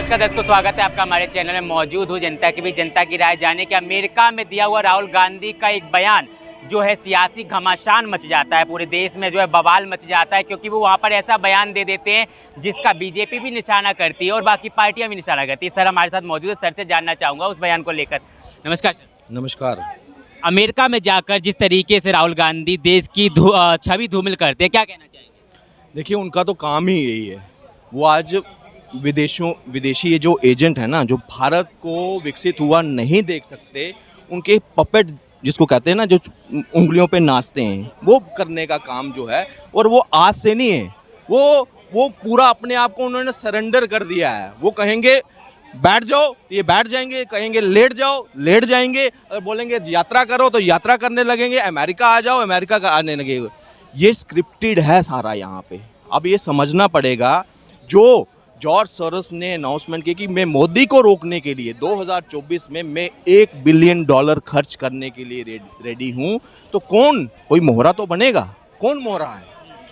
नमस्कार दर्शकों, स्वागत है आपका हमारे चैनल में। मौजूद हूँ जनता की भी जनता की राय जाने कि अमेरिका में दिया हुआ राहुल गांधी का एक बयान जो है सियासी घमासान मच जाता है, पूरे देश में जो है बवाल मच जाता है, क्योंकि वो वहाँ पर ऐसा बयान दे देते हैं जिसका बीजेपी भी निशाना करती है और बाकी पार्टियाँ भी निशाना करती है। सर हमारे साथ मौजूद है, सर से जानना चाहूँगा उस बयान को लेकर। नमस्कार सर। नमस्कार। अमेरिका में जाकर जिस तरीके से राहुल गांधी देश की छवि धूमिल करते हैं, क्या कहना चाहेंगे? देखिए, उनका तो काम ही यही है। वो आज विदेशी ये जो एजेंट है ना, जो भारत को विकसित हुआ नहीं देख सकते, उनके पपेट जिसको कहते हैं ना, जो उंगलियों पे नाचते हैं, वो करने का काम जो है। और वो आज से नहीं है, वो पूरा अपने आप को उन्होंने सरेंडर कर दिया है। वो कहेंगे बैठ जाओ, ये बैठ जाएंगे, कहेंगे लेट जाओ, लेट जाएंगे, और बोलेंगे यात्रा करो तो यात्रा करने लगेंगे, अमेरिका आ जाओ, अमेरिका का आने लगेगा। ये स्क्रिप्टेड है सारा यहाँ पे। अब ये समझना पड़ेगा, जो जॉर्ज सोरोस ने अनाउंसमेंट की कि मैं मोदी को रोकने के लिए 2024 में मैं $1 बिलियन खर्च करने के लिए रेडी हूँ, तो कोई मोहरा तो बनेगा। कौन मोहरा है?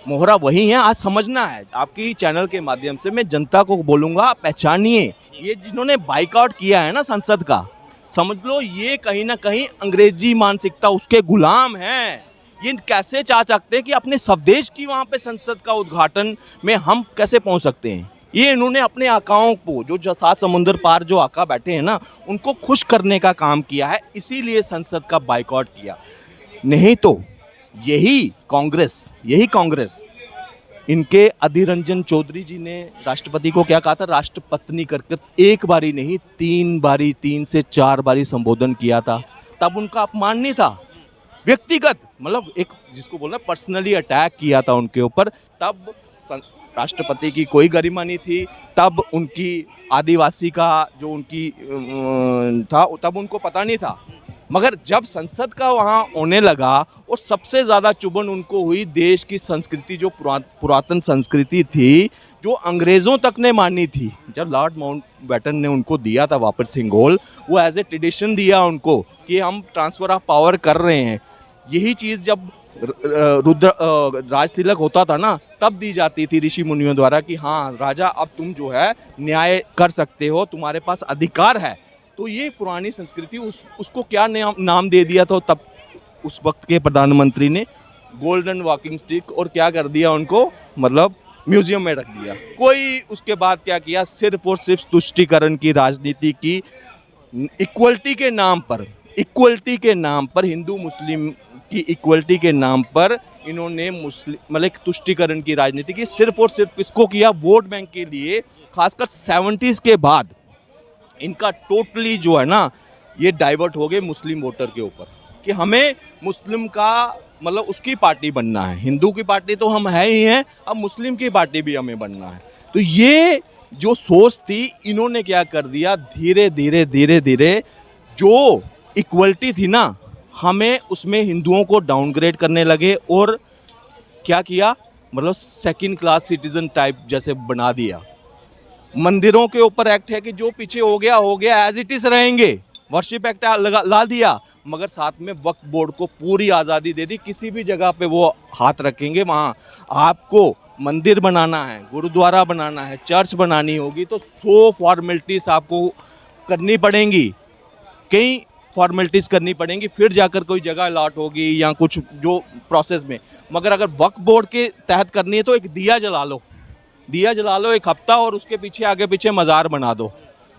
मोहरा वही है। आज समझना है। आपकी चैनल के माध्यम से मैं जनता को बोलूँगा, पहचानिए ये जिन्होंने बाइकआउट किया है ना संसद का, समझ लो ये कहीं ना कहीं अंग्रेजी मानसिकता उसके गुलाम हैं। ये कैसे चाह सकते हैं कि अपने स्वदेश की वहाँ पे संसद का उद्घाटन में हम कैसे पहुँच सकते हैं? ये इन्होंने अपने आकाओं को, जो 7 समुंदर पार जो आका बैठे हैं ना, उनको खुश करने का काम किया है, इसीलिए संसद का बाइकआउट किया। नहीं तो यही कांग्रेस इनके अधीर रंजन चौधरी जी ने राष्ट्रपति को क्या कहा था? राष्ट्रपत्नी करके एक बारी नहीं 3 से 4 बारी संबोधन किया था। तब उनका अपमान नहीं था, व्यक्तिगत मतलब एक जिसको बोलना पर्सनली अटैक किया था उनके ऊपर। तब राष्ट्रपति की कोई गरिमा नहीं थी। तब उनकी आदिवासी का जो उनकी था, तब उनको पता नहीं था। मगर जब संसद का वहाँ होने लगा, और सबसे ज़्यादा चुभन उनको हुई देश की संस्कृति, जो पुरातन संस्कृति थी, जो अंग्रेज़ों तक ने मानी थी। जब लॉर्ड माउंटबेटन ने उनको दिया था वापस सिंगोल, वो एज ए ट्रेडिशन दिया उनको कि हम ट्रांसफ़र ऑफ पावर कर रहे हैं। यही चीज़ जब राज तिलक होता था ना, तब दी जाती थी ऋषि मुनियों द्वारा कि हाँ राजा, अब तुम जो है न्याय कर सकते हो, तुम्हारे पास अधिकार है। तो ये पुरानी संस्कृति उसको क्या नाम दे दिया था तब उस वक्त के प्रधानमंत्री ने? Golden walking stick. और क्या कर दिया उनको? मतलब म्यूजियम में रख दिया। कोई उसके बाद क्या किया? सिर्फ और सिर्फ तुष्टीकरण की राजनीति की। इक्वलिटी के नाम पर हिंदू मुस्लिम की इक्वलिटी के नाम पर इन्होंने मतलब तुष्टीकरण की राजनीति की। सिर्फ और सिर्फ किसको किया? वोट बैंक के लिए। खासकर 70s के बाद इनका टोटली जो है ना, ये डाइवर्ट हो गए मुस्लिम वोटर के ऊपर कि हमें मुस्लिम का मतलब उसकी पार्टी बनना है। हिंदू की पार्टी तो हम है ही हैं, अब मुस्लिम की पार्टी भी हमें बनना है। तो ये जो सोच थी, इन्होंने क्या कर दिया? धीरे धीरे जो इक्वलिटी थी ना, हमें उसमें हिंदुओं को डाउनग्रेड करने लगे। और क्या किया? मतलब सेकंड क्लास सिटीजन टाइप जैसे बना दिया। मंदिरों के ऊपर एक्ट है कि जो पीछे हो गया, एज इट इज रहेंगे। वर्शिप एक्ट ला दिया, मगर साथ में वक्फ बोर्ड को पूरी आज़ादी दे दी। किसी भी जगह पे वो हाथ रखेंगे, वहाँ आपको मंदिर बनाना है, गुरुद्वारा बनाना है, चर्च बनानी होगी, तो 100 फॉर्मेलिटीज़ आपको करनी पड़ेंगी। कई फॉर्मेलिटीज़ करनी पड़ेंगी, फिर जाकर कोई जगह अलॉट होगी या कुछ जो प्रोसेस में। मगर अगर वक्फ बोर्ड के तहत करनी है तो एक दिया जला लो 1 हफ्ता, और उसके पीछे आगे पीछे मज़ार बना दो।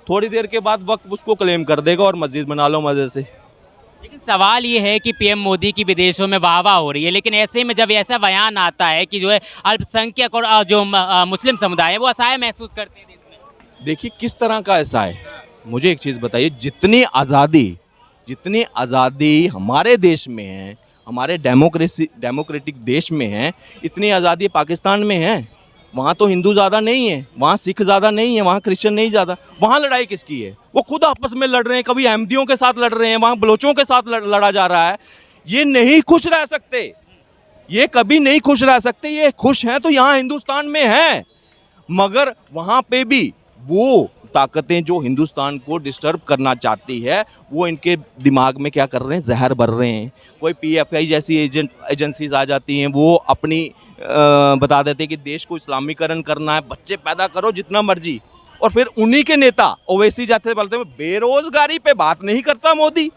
थोड़ी देर के बाद वक्फ उसको क्लेम कर देगा और मस्जिद बना लो मज़े से। लेकिन सवाल ये है कि पीएम मोदी की विदेशों में वाहवाह हो रही है, लेकिन ऐसे में जब ऐसा बयान आता है कि जो है अल्पसंख्यक और जो मुस्लिम समुदाय है वो असहाय महसूस करते हैं देश में। देखिए किस तरह का ऐसा है, मुझे एक चीज़ बताइए। जितनी आज़ादी हमारे देश में है, हमारे डेमोक्रेटिक देश में है, इतनी आज़ादी पाकिस्तान में है। वहाँ तो हिंदू ज़्यादा नहीं है, वहाँ सिख ज़्यादा नहीं है, वहाँ क्रिश्चियन नहीं ज़्यादा। वहाँ लड़ाई किसकी है? वो खुद आपस में लड़ रहे हैं, कभी अहमदियों के साथ लड़ रहे हैं, वहाँ बलोचों के साथ लड़ा जा रहा है। ये नहीं खुश रह सकते, ये कभी नहीं खुश रह सकते। ये खुश हैं तो यहाँ हिंदुस्तान में हैं, मगर वहाँ पे भी वो ताकतें जो हिंदुस्तान को डिस्टर्ब करना चाहती है, वो इनके दिमाग में क्या कर रहे हैं? जहर भर रहे हैं। कोई PFI जैसी एजेंसीज आ जाती हैं, वो अपनी बता देते हैं कि देश को इस्लामीकरण करना है, बच्चे पैदा करो जितना मर्जी। और फिर उन्हीं के नेता ओवैसी जाते बोलते हैं बेरोजगारी पे बात नहीं करता मोदी।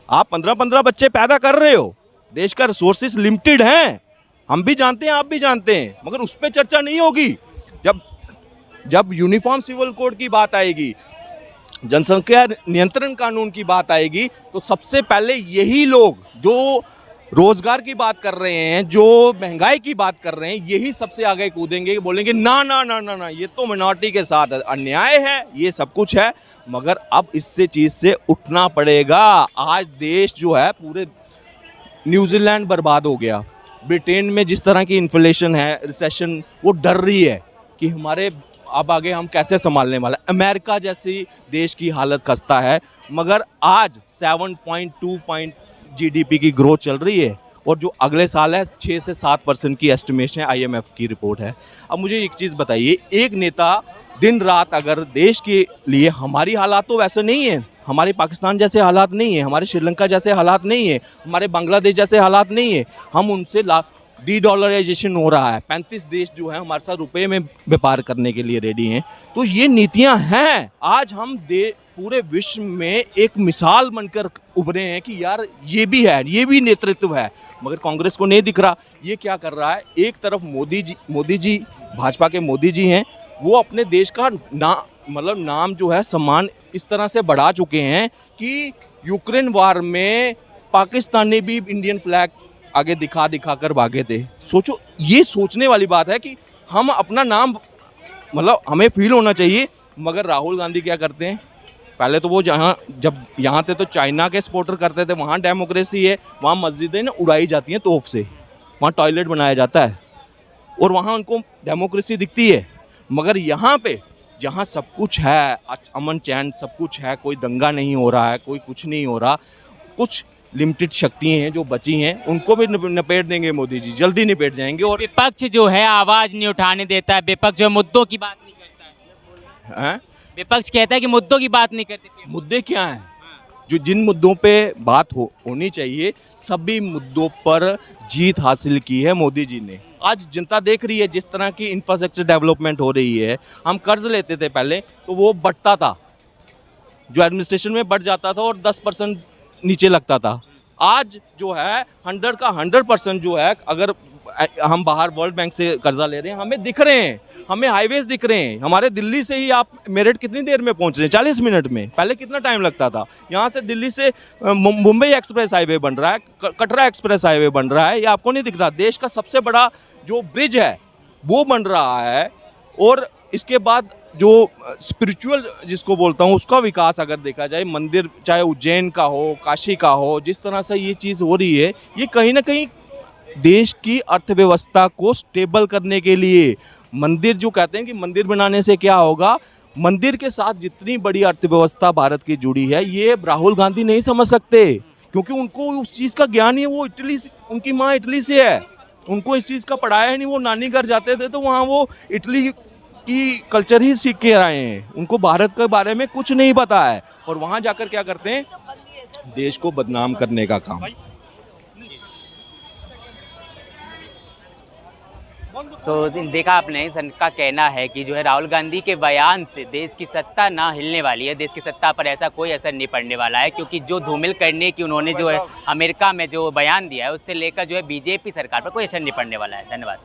आप 15-15 बच्चे पैदा कर रहे हो, देश का रिसोर्सेज लिमिटेड हैं, हम भी जानते हैं, आप भी जानते हैं, मगर उस पर चर्चा नहीं होगी। जब यूनिफॉर्म सिविल कोड की बात आएगी, जनसंख्या नियंत्रण कानून की बात आएगी, तो सबसे पहले यही लोग जो रोजगार की बात कर रहे हैं, जो महंगाई की बात कर रहे हैं, यही सबसे आगे कूदेंगे, बोलेंगे ना ना ना ना ना, ये तो मिनॉरिटी के साथ अन्याय है, ये सब कुछ है। मगर अब इससे चीज़ से उठना पड़ेगा। आज देश जो है पूरे न्यूजीलैंड बर्बाद हो गया, ब्रिटेन में जिस तरह की इन्फ्लेशन है, रिसेशन, वो डर रही है कि हमारे अब आगे हम कैसे संभालने वाला है। अमेरिका जैसी देश की हालत खस्ता है, मगर आज 7.2 जीडीपी की ग्रोथ चल रही है, और जो अगले साल है 6 से 7% की एस्टिमेशन है, आईएमएफ की रिपोर्ट है। अब मुझे एक चीज़ बताइए, एक नेता दिन रात अगर देश के लिए, हमारी हालात तो वैसे नहीं है, हमारे पाकिस्तान जैसे हालात नहीं है, हमारे श्रीलंका जैसे हालात नहीं है, हमारे बांग्लादेश जैसे हालात नहीं है, हम उनसे डी-डॉलराइजेशन हो रहा है, 35 देश जो है हमारे साथ रुपए में व्यापार करने के लिए रेडी हैं। तो ये नीतियां हैं, आज हम पूरे विश्व में एक मिसाल बनकर उभरे हैं कि यार ये भी है, ये भी नेतृत्व है, मगर कांग्रेस को नहीं दिख रहा। ये क्या कर रहा है, एक तरफ मोदी जी भाजपा के मोदी जी हैं, वो अपने देश का नाम जो है, सम्मान इस तरह से बढ़ा चुके हैं कि यूक्रेन वार में पाकिस्तानी भी इंडियन फ्लैग आगे दिखा कर भागे थे। सोचो, ये सोचने वाली बात है कि हम अपना नाम, हमें फील होना चाहिए। मगर राहुल गांधी क्या करते हैं, पहले तो वो जब यहाँ थे तो चाइना के सपोर्टर करते थे, वहाँ डेमोक्रेसी है, वहाँ मस्जिदें उड़ाई जाती हैं तोप से, वहाँ टॉयलेट बनाया जाता है और वहाँ उनको डेमोक्रेसी दिखती है। मगर यहाँ पे जहाँ सब कुछ है, अमन चैन सब कुछ है, कोई दंगा नहीं हो रहा है, कोई कुछ नहीं हो रहा, कुछ लिमिटेड शक्तियाँ हैं जो बची हैं, उनको भी निपेट देंगे मोदी जी, जल्दी निपेट जाएंगे। और विपक्ष जो है आवाज़ नहीं उठाने देता है, विपक्ष जो मुद्दों की बात नहीं करता है। विपक्ष कहता है कि मुद्दों की बात नहीं करते। मुद्दे क्या हैं? जो जिन मुद्दों पे बात होनी चाहिए, सभी मुद्दों पर जीत हासिल की है मोदी जी ने। आज जनता देख रही है जिस तरह की इंफ्रास्ट्रक्चर डेवलपमेंट हो रही है। हम कर्ज लेते थे पहले तो वो बढ़ता था, जो एडमिनिस्ट्रेशन में बढ़ जाता था और 10% नीचे लगता था। आज जो है 100 का 100% जो है, अगर हम बाहर वर्ल्ड बैंक से कर्जा ले रहे हैं, हमें दिख रहे हैं, हमें हाईवेज दिख रहे हैं। हमारे दिल्ली से ही आप मेरठ कितनी देर में पहुंच रहे हैं? 40 मिनट में। पहले कितना टाइम लगता था? यहाँ से दिल्ली से मुंबई एक्सप्रेस हाईवे बन रहा है, कटरा एक्सप्रेस हाईवे बन रहा है, ये आपको नहीं दिख रहा? देश का सबसे बड़ा जो ब्रिज है वो बन रहा है। और इसके बाद जो स्पिरिचुअल जिसको बोलता हूँ, उसका विकास अगर देखा जाए, मंदिर चाहे उज्जैन का हो, काशी का हो, जिस तरह से ये चीज़ हो रही है, ये कहीं ना कहीं देश की अर्थव्यवस्था को स्टेबल करने के लिए। मंदिर जो कहते हैं कि मंदिर बनाने से क्या होगा, मंदिर के साथ जितनी बड़ी अर्थव्यवस्था भारत की जुड़ी है, ये राहुल गांधी नहीं समझ सकते, क्योंकि उनको उस चीज़ का ज्ञान ही है। वो इटली, उनकी माँ इटली से है, उनको इस चीज़ का पढ़ाया ही नहीं। वो नानी घर जाते थे तो वहाँ वो इटली की कल्चर ही सीख के आए हैं, उनको भारत के बारे में कुछ नहीं पता है। और वहाँ जाकर क्या करते हैं, देश को बदनाम करने का काम। तो देखा आपने, इनका कहना है कि जो है राहुल गांधी के बयान से देश की सत्ता ना हिलने वाली है, देश की सत्ता पर ऐसा कोई असर नहीं पड़ने वाला है, क्योंकि जो धूमिल करने की उन्होंने जो है अमेरिका में जो बयान दिया है, उससे लेकर जो है बीजेपी सरकार पर कोई असर नहीं पड़ने वाला है। धन्यवाद।